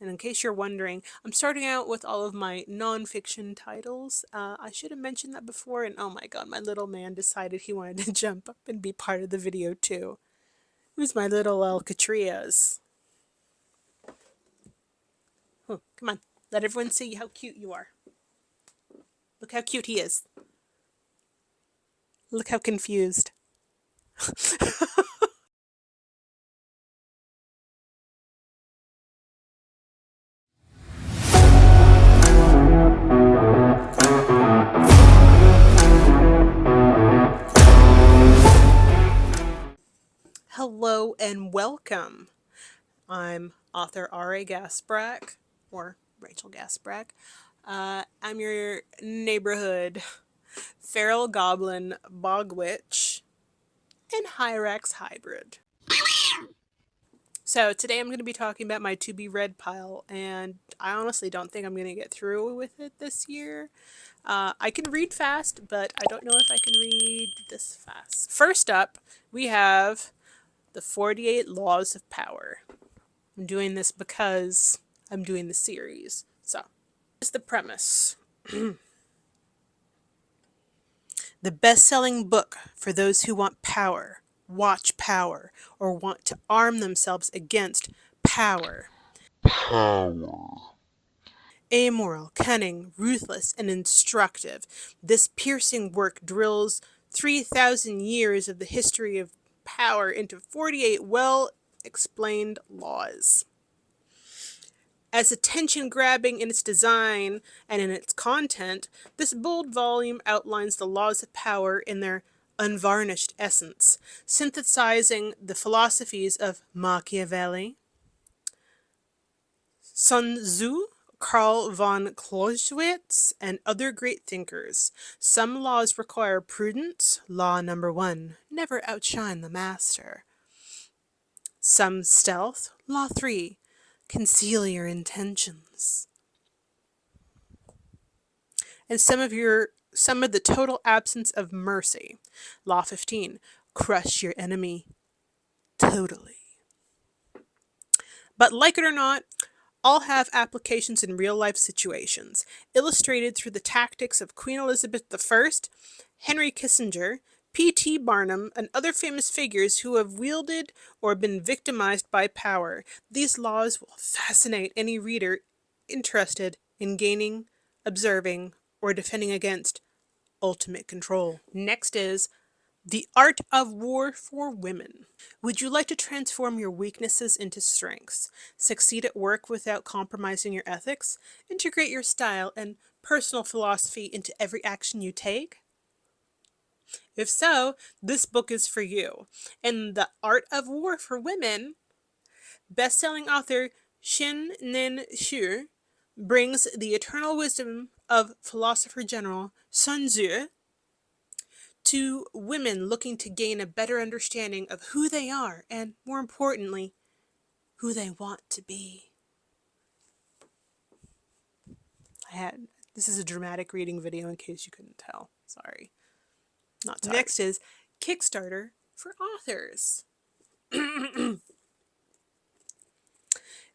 And in case you're wondering, I'm starting out with all of my nonfiction titles. I should have mentioned that before, and oh my god, my little man decided he wanted to jump up and be part of the video too. It was my little Alcatrias. Come on, let everyone see how cute you are. Look how cute he is. Look how confused. Hello and welcome. I'm author R.A. Gasbrack, or Rachel Gasbrack. I'm your neighborhood feral goblin bog witch and Hyrax hybrid. So today I'm going to be talking about my to be read pile, and I honestly don't think I'm going to get through with it this year. I can read fast, but I don't know if I can read this fast. First up, we have the 48 Laws of Power. I'm doing this because I'm doing the series. So, here's the premise. The best-selling book for those who want power, watch power, or want to arm themselves against power. Amoral, cunning, ruthless, and instructive, this piercing work drills 3,000 years of the history of power into 48 well-explained laws. As attention-grabbing in its design and in its content, this bold volume outlines the laws of power in their unvarnished essence, synthesizing the philosophies of Machiavelli, Sun Tzu, Karl von Clausewitz, and other great thinkers. Some laws require prudence. Law number 1, never outshine the master. Some stealth. Law 3, conceal your intentions. And some of the total absence of mercy. Law 15, crush your enemy totally. But like it or not, all have applications in real-life situations, illustrated through the tactics of Queen Elizabeth I, Henry Kissinger, P.T. Barnum, and other famous figures who have wielded or been victimized by power. These laws will fascinate any reader interested in gaining, observing, or defending against ultimate control. Next is The Art of War for Women. Would you like to transform your weaknesses into strengths, succeed at work without compromising your ethics, integrate your style and personal philosophy into every action you take? If so, this book is for you. In The Art of War for Women, best-selling author Chin-Ning Chu brings the eternal wisdom of philosopher general Sun Tzu to women looking to gain a better understanding of who they are and, more importantly, who they want to be. This is a dramatic reading video in case you couldn't tell. Sorry. Not sorry. Next is Kickstarter for authors.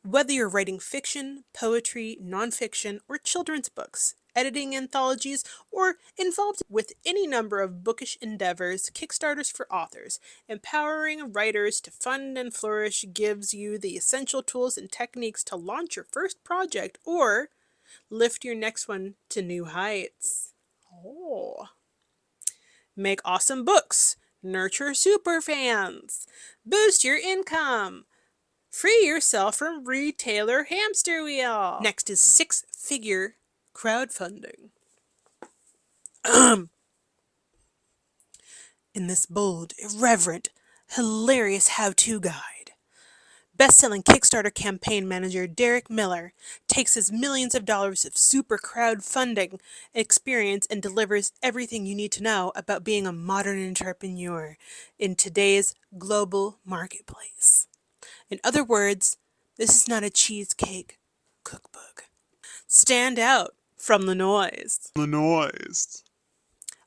Whether you're writing fiction, poetry, nonfiction, or children's books, editing anthologies, or involved with any number of bookish endeavors, Kickstarters for Authors, empowering writers to fund and flourish, gives you the essential tools and techniques to launch your first project or lift your next one to new heights. Make awesome books, nurture superfans, boost your income, free yourself from retailer hamster wheel. Next is six-figure crowdfunding. In this bold, irreverent, hilarious how-to guide, best-selling Kickstarter campaign manager Derek Miller takes his millions of dollars of super crowdfunding experience and delivers everything you need to know about being a modern entrepreneur in today's global marketplace. In other words, this is not a cheesecake cookbook. Stand out from the noise.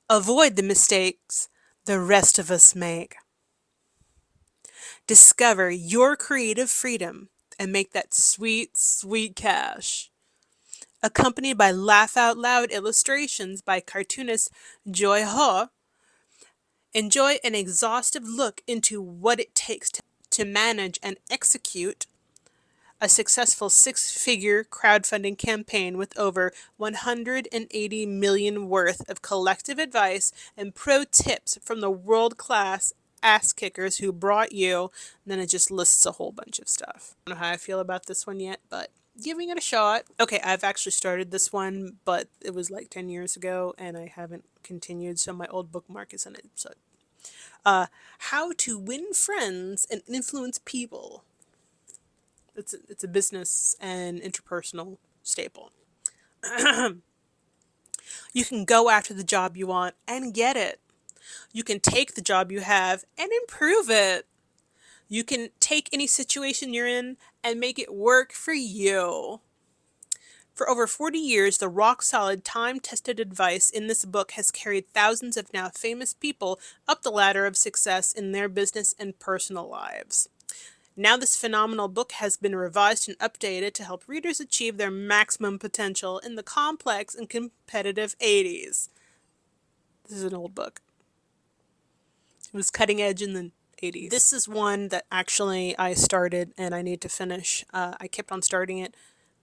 Avoid the mistakes the rest of us make. Discover your creative freedom and make that sweet, sweet cash. Accompanied by laugh out loud illustrations by cartoonist Joy Ho, enjoy an exhaustive look into what it takes to manage and execute a successful six-figure crowdfunding campaign with over 180 million worth of collective advice and pro tips from the world-class ass kickers who brought you. And then it just lists a whole bunch of stuff. I don't know how I feel about this one yet, but giving it a shot. Okay, I've actually started this one, but it was like 10 years ago and I haven't continued, so my old bookmark is in it. So, How to Win Friends and Influence People. It's a business and interpersonal staple. You can go after the job you want and get it. You can take the job you have and improve it. You can take any situation you're in and make it work for you. For over 40 years, the rock-solid, time-tested advice in this book has carried thousands of now famous people up the ladder of success in their business and personal lives. Now this phenomenal book has been revised and updated to help readers achieve their maximum potential in the complex and competitive 80s. This is an old book. It was cutting edge in the 80s. This is one that actually I started and I need to finish. I kept on starting it.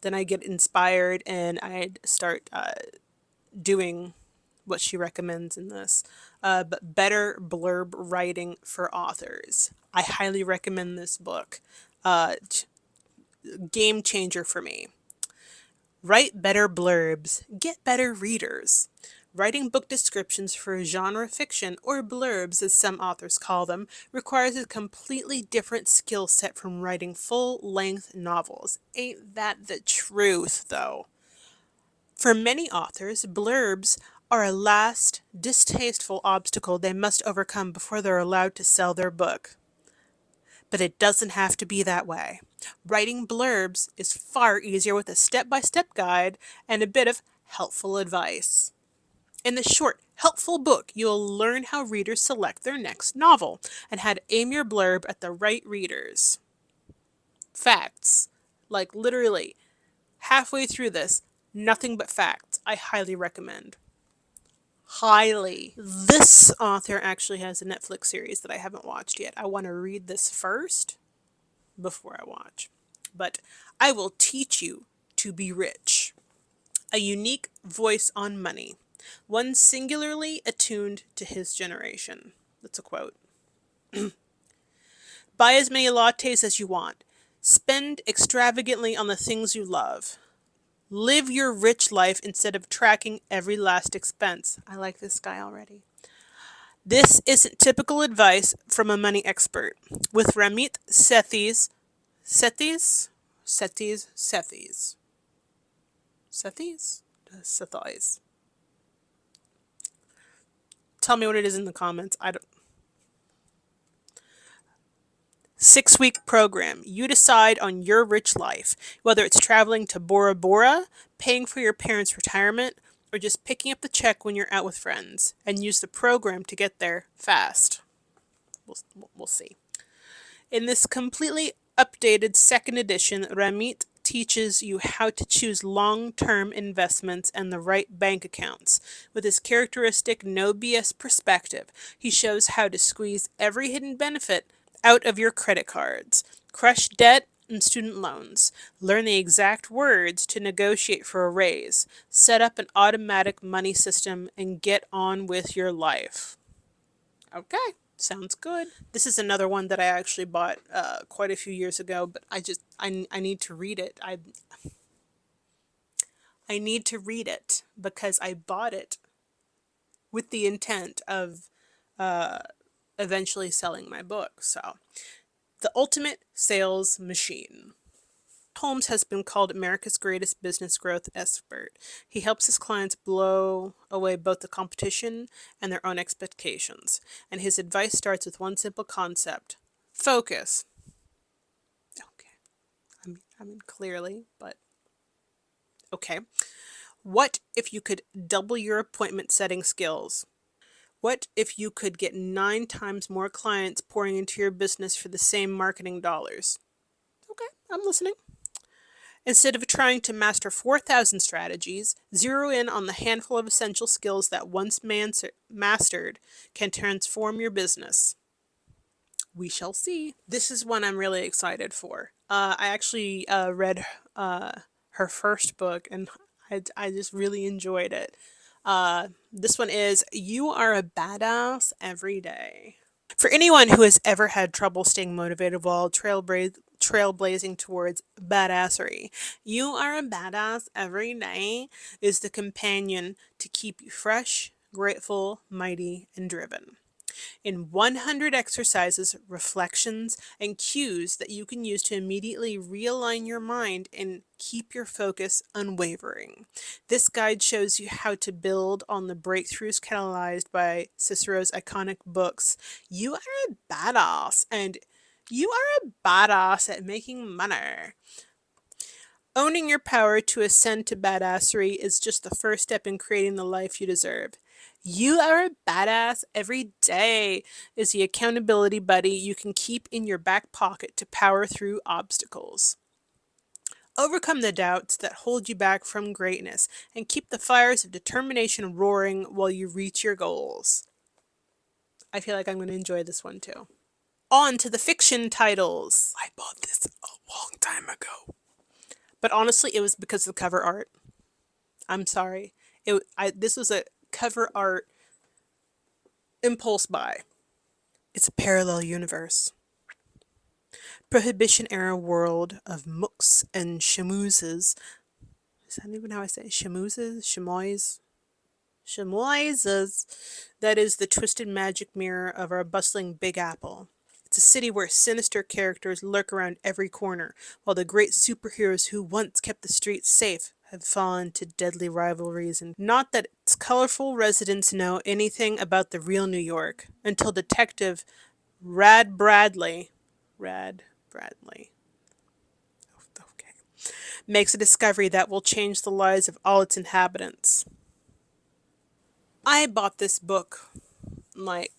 Then I get inspired and I'd start doing what she recommends in this. But better blurb writing for authors. I highly recommend this book. Game changer for me. Write better blurbs. Get better readers. Writing book descriptions for genre fiction, or blurbs as some authors call them, requires a completely different skill set from writing full-length novels. Ain't that the truth, though? For many authors, blurbs are a last, distasteful obstacle they must overcome before they're allowed to sell their book. But it doesn't have to be that way. Writing blurbs is far easier with a step-by-step guide and a bit of helpful advice. In this short, helpful book, you'll learn how readers select their next novel and how to aim your blurb at the right readers. Facts. Like literally, halfway through this, nothing but facts. I highly recommend. Highly. This author actually has a Netflix series that I haven't watched yet. I want to read this first before I watch. But I Will Teach You to Be Rich. A unique voice on money. One singularly attuned to his generation. That's a quote. Buy as many lattes as you want. Spend extravagantly on the things you love. Live your rich life instead of tracking every last expense. I like this guy already. This isn't typical advice from a money expert. With Ramit Sethi's Tell me what it is in the comments. I don't. 6-week program. You decide on your rich life, whether it's traveling to Bora Bora, paying for your parents' retirement, or just picking up the check when you're out with friends, and use the program to get there fast. We'll see. In this completely updated second edition, Ramit teaches you how to choose long-term investments and the right bank accounts. With his characteristic no BS perspective, he shows how to squeeze every hidden benefit out of your credit cards, crush debt and student loans, learn the exact words to negotiate for a raise, set up an automatic money system, and get on with your life. Okay. Sounds good. This is another one that I actually bought quite a few years ago, but I need to read it. I need to read it because I bought it with the intent of eventually selling my book. So, The Ultimate Sales Machine. Holmes has been called America's greatest business growth expert. He helps his clients blow away both the competition and their own expectations. And his advice starts with one simple concept: focus. Okay. I mean clearly, but okay. What if you could double your appointment setting skills? What if you could get 9 times more clients pouring into your business for the same marketing dollars? Okay, I'm listening. Instead of trying to master 4,000 strategies, zero in on the handful of essential skills that once mastered can transform your business. We shall see. This is one I'm really excited for. I actually read her first book and I just really enjoyed it. This one is You Are a Badass Every Day. For anyone who has ever had trouble staying motivated while trailblazing towards badassery, You Are a Badass Every Day is the companion to keep you fresh, grateful, mighty, and driven in 100 exercises, reflections, and cues that you can use to immediately realign your mind and keep your focus unwavering. This guide shows you how to build on the breakthroughs catalyzed by Cicero's iconic books, You Are a Badass, and You Are a Badass at Making Money. Owning your power to ascend to badassery is just the first step in creating the life you deserve. You Are a Badass Every Day is the accountability buddy you can keep in your back pocket to power through obstacles. Overcome the doubts that hold you back from greatness and keep the fires of determination roaring while you reach your goals. I feel like I'm going to enjoy this one too. On to the fiction titles. I bought this a long time ago. But honestly, it was because of the cover art. I'm sorry. This was a cover art impulse buy. It's a parallel universe. Prohibition era world of mooks and shamoozes. Is that even how I say it? Shamoozes? Shamoys? Shamoyses. That is the twisted magic mirror of our bustling Big Apple. It's a city where sinister characters lurk around every corner, while the great superheroes who once kept the streets safe have fallen to deadly rivalries. And not that its colorful residents know anything about the real New York, until Detective Rad Bradley, okay, makes a discovery that will change the lives of all its inhabitants. I bought this book like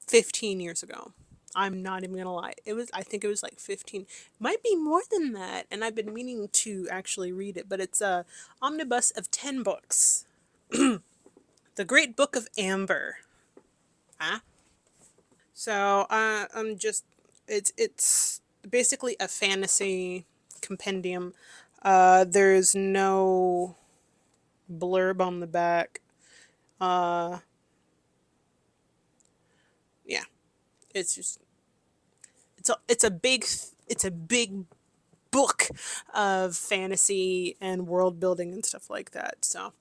15 years ago. I'm not even gonna lie. I think it was like 15, might be more than that. And I've been meaning to actually read it, but it's a omnibus of 10 books. The Great Book of Amber. Huh? So I'm just it's basically a fantasy compendium. There's no blurb on the back. Uh, yeah, it's just it's a big book of fantasy and world building and stuff like that. So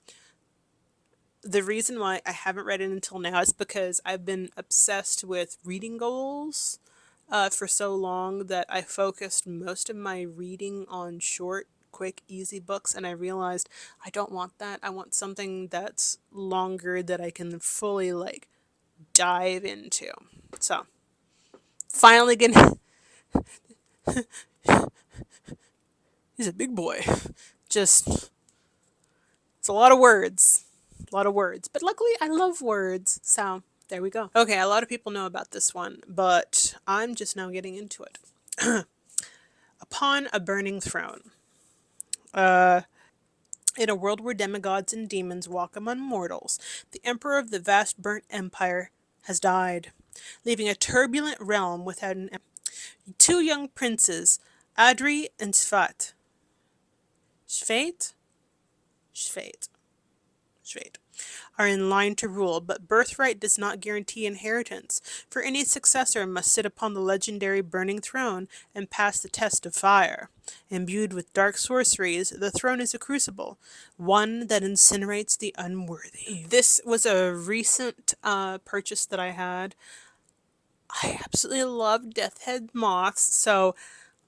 the reason why I haven't read it until now is because I've been obsessed with reading goals for so long that I focused most of my reading on short, quick, easy books, and I realized I don't want that. I want something that's longer that I can fully like dive into. So finally getting he's a big boy. Just it's a lot of words. A lot of words. But luckily I love words. So there we go. Okay, a lot of people know about this one, but I'm just now getting into it. Upon a burning throne. In a world where demigods and demons walk among mortals, the emperor of the vast burnt empire has died, leaving a turbulent realm without an two young princes, Adri and Svat. Svat? Svat. Svat. Are in line to rule, but birthright does not guarantee inheritance, for any successor must sit upon the legendary burning throne and pass the test of fire. Imbued with dark sorceries, the throne is a crucible, one that incinerates the unworthy. This was a recent purchase that I had. I absolutely love Death Head Moths, so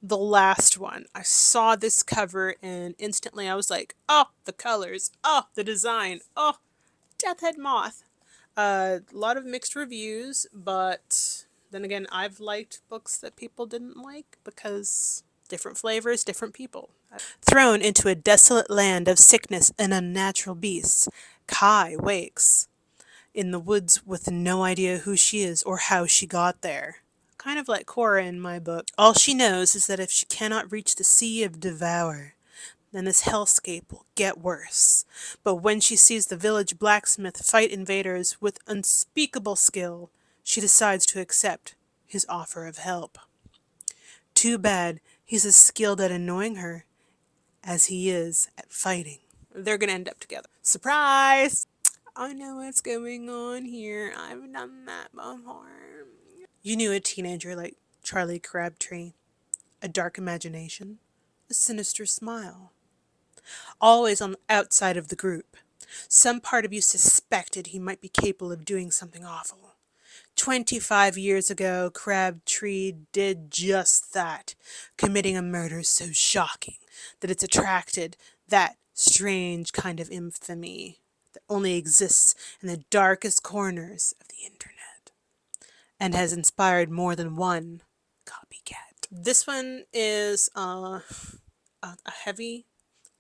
the last one, I saw this cover and instantly I was like, oh, the colors, oh, the design, oh, Death Head Moth. A lot of mixed reviews, but then again, I've liked books that people didn't like because different flavors, different people. Thrown into a desolate land of sickness and unnatural beasts, Kai wakes in the woods with no idea who she is or how she got there. kind of like Cora in my book. All she knows is that if she cannot reach the Sea of Devour, then this hellscape will get worse. But when she sees the village blacksmith fight invaders with unspeakable skill, she decides to accept his offer of help. Too bad he's as skilled at annoying her as he is at fighting. They're gonna end up together. Surprise! I know what's going on here. I've done that before. You knew a teenager like Charlie Crabtree. A dark imagination. A sinister smile. Always on the outside of the group. Some part of you suspected he might be capable of doing something awful. 25 years ago, Crabtree did just that, committing a murder so shocking that it's attracted that strange kind of infamy that only exists in the darkest corners of the internet and has inspired more than one copycat. This one is a heavy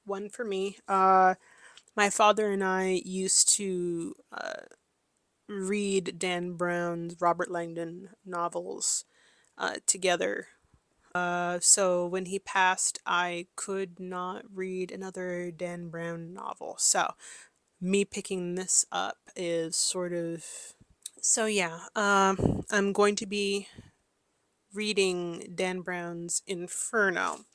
one for me. My father and I used to read Dan Brown's Robert Langdon novels together. So when he passed, I could not read another Dan Brown novel. So me picking this up is sort of. So yeah, I'm going to be reading Dan Brown's Inferno.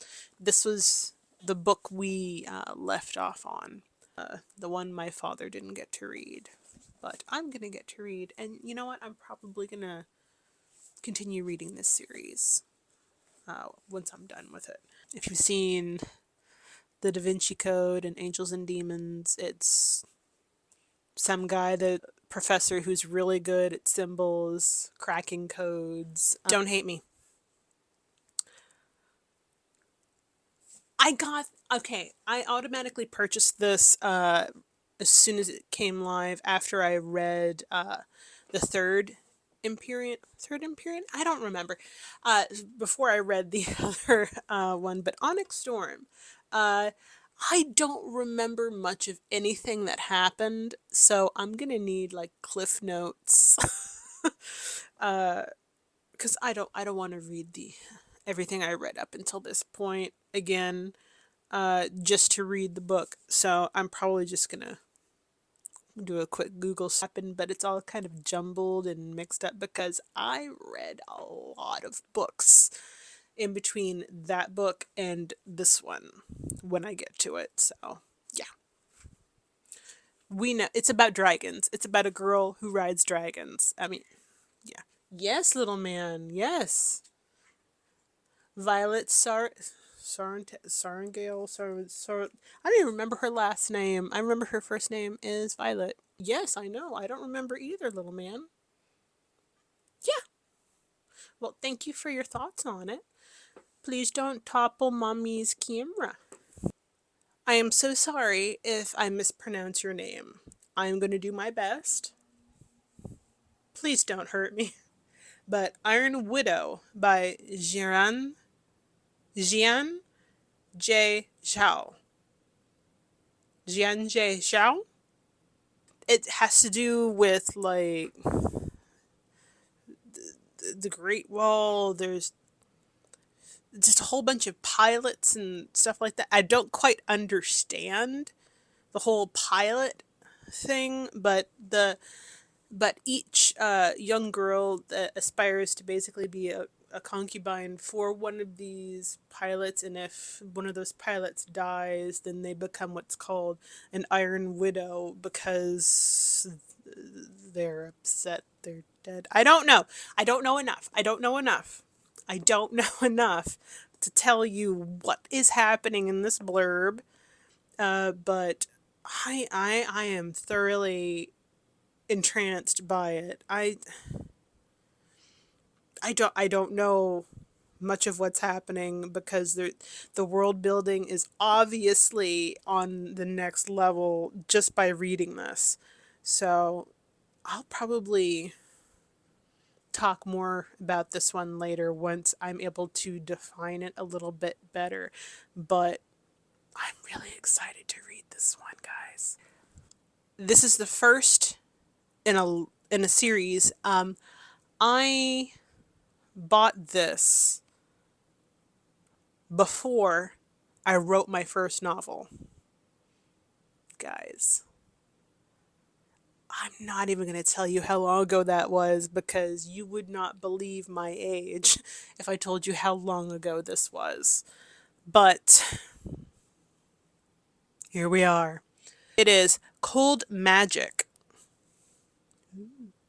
This was the book we left off on. The one my father didn't get to read. But I'm going to get to read. And you know what? I'm probably going to continue reading this series once I'm done with it. If you've seen The Da Vinci Code and Angels and Demons, it's some guy, the professor who's really good at symbols, cracking codes. Don't hate me. I automatically purchased this as soon as it came live after I read the third Imperium? I don't remember. Before I read the other one, but Onyx Storm. I don't remember much of anything that happened, so I'm gonna need like cliff notes. Because I don't want to read the everything I read up until this point again, just to read the book. So I'm probably just gonna do a quick Google happen, but it's all kind of jumbled and mixed up because I read a lot of books in between that book and this one when I get to it. So yeah, we know it's about dragons. It's about a girl who rides dragons. I mean, yeah. Yes, little man. Yes. Violet Sarangale. I don't even remember her last name. I remember her first name is Violet. Yes, I know. I don't remember either, little man. Yeah. Well, thank you for your thoughts on it. Please don't topple mommy's camera. I am so sorry if I mispronounce your name. I am going to do my best. Please don't hurt me. But Iron Widow by Jian J. Zhao. Jian J. Zhao? It has to do with, like, the Great Wall. There's just a whole bunch of pilots and stuff like that. I don't quite understand the whole pilot thing, but each young girl that aspires to basically be a concubine for one of these pilots, and if one of those pilots dies, then they become what's called an Iron Widow because they're upset they're dead. I don't know. I don't know enough. I don't know enough. I don't know enough to tell you what is happening in this blurb, but I am thoroughly entranced by it. I don't know much of what's happening because the world building is obviously on the next level just by reading this. So I'll probably talk more about this one later once I'm able to define it a little bit better. But I'm really excited to read this one, guys. This is the first in a series. I bought this before I wrote my first novel. Guys, I'm not even going to tell you how long ago that was because you would not believe my age if I told you how long ago this was. But here we are. It is Cold Magic.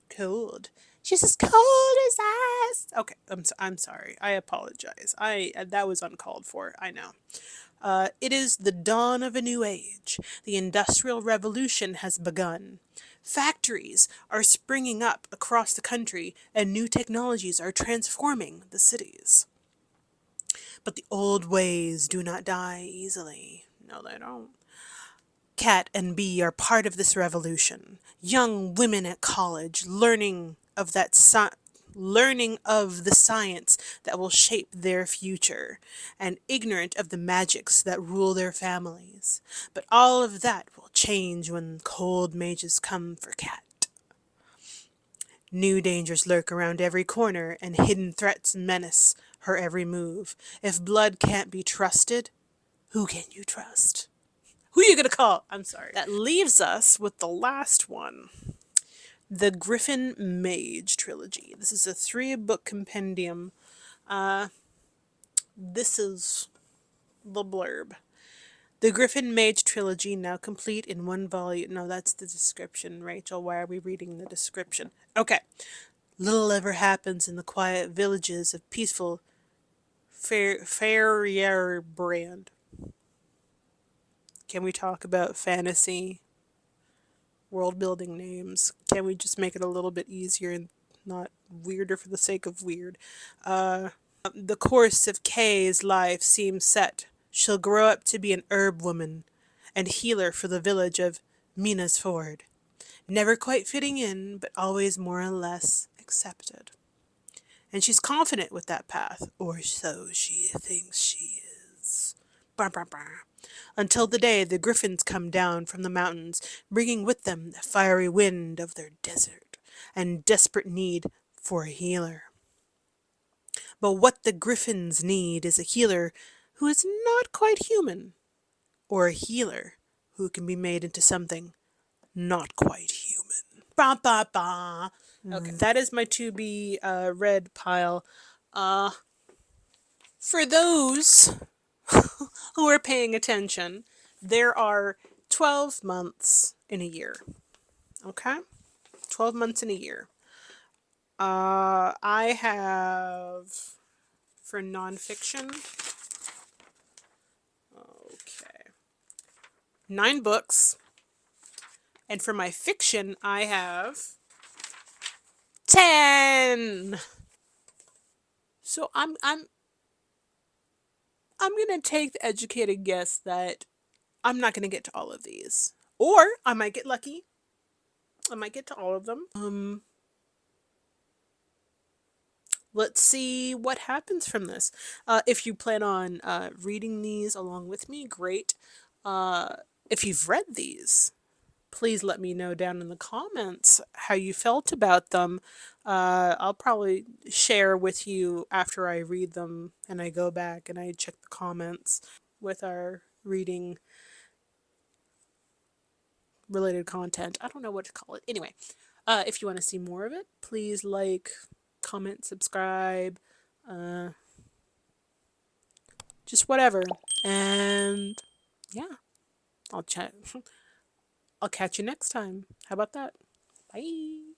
Cold. She's as cold as ice. Okay, I'm sorry. I apologize. That was uncalled for. I know. It is the dawn of a new age. The Industrial Revolution has begun. Factories are springing up across the country, and new technologies are transforming the cities. But the old ways do not die easily. No, they don't. Cat and Bee are part of this revolution. Young women at college learning of the science that will shape their future, and ignorant of the magics that rule their families. But all of that will change when cold mages come for Cat. New dangers lurk around every corner, and hidden threats menace her every move. If blood can't be trusted, who can you trust? Who are you gonna call? I'm sorry. That leaves us with the last one. The Griffin Mage Trilogy. This is a 3-book compendium. This is the blurb. The Griffin Mage Trilogy, now complete in 1 volume. No, that's the description, Rachel. Why are we reading the description? Okay. Little ever happens in the quiet villages of peaceful Farrier Brand. Can we talk about fantasy world building names? Can we just make it a little bit easier and not weirder for the sake of weird? The course of Kay's life seems set. She'll grow up to be an herb woman and healer for the village of Mina's Ford. Never quite fitting in, but always more or less accepted. And she's confident with that path, or so she thinks she is. Bah, bah, bah. Until the day the griffins come down from the mountains, bringing with them the fiery wind of their desert and desperate need for a healer. But what the griffins need is a healer who is not quite human, or a healer who can be made into something not quite human. Ba ba ba. Okay, that is my to be read pile. For those who are paying attention, there are 12 months in a year. Okay? 12 months in a year. I have, for nonfiction, okay, 9 books. And for my fiction, I have 10. So I'm gonna take the educated guess that I'm not gonna get to all of these, or I might get lucky. I might get to all of them. Let's see what happens from this. If you plan on reading these along with me, great. If you've read these, please let me know down in the comments how you felt about them. I'll probably share with you after I read them and I go back and I check the comments with our reading related content. I don't know what to call it. Anyway, if you want to see more of it, please like, comment, subscribe, just whatever. And yeah, I'll chat. I'll catch you next time. How about that? Bye.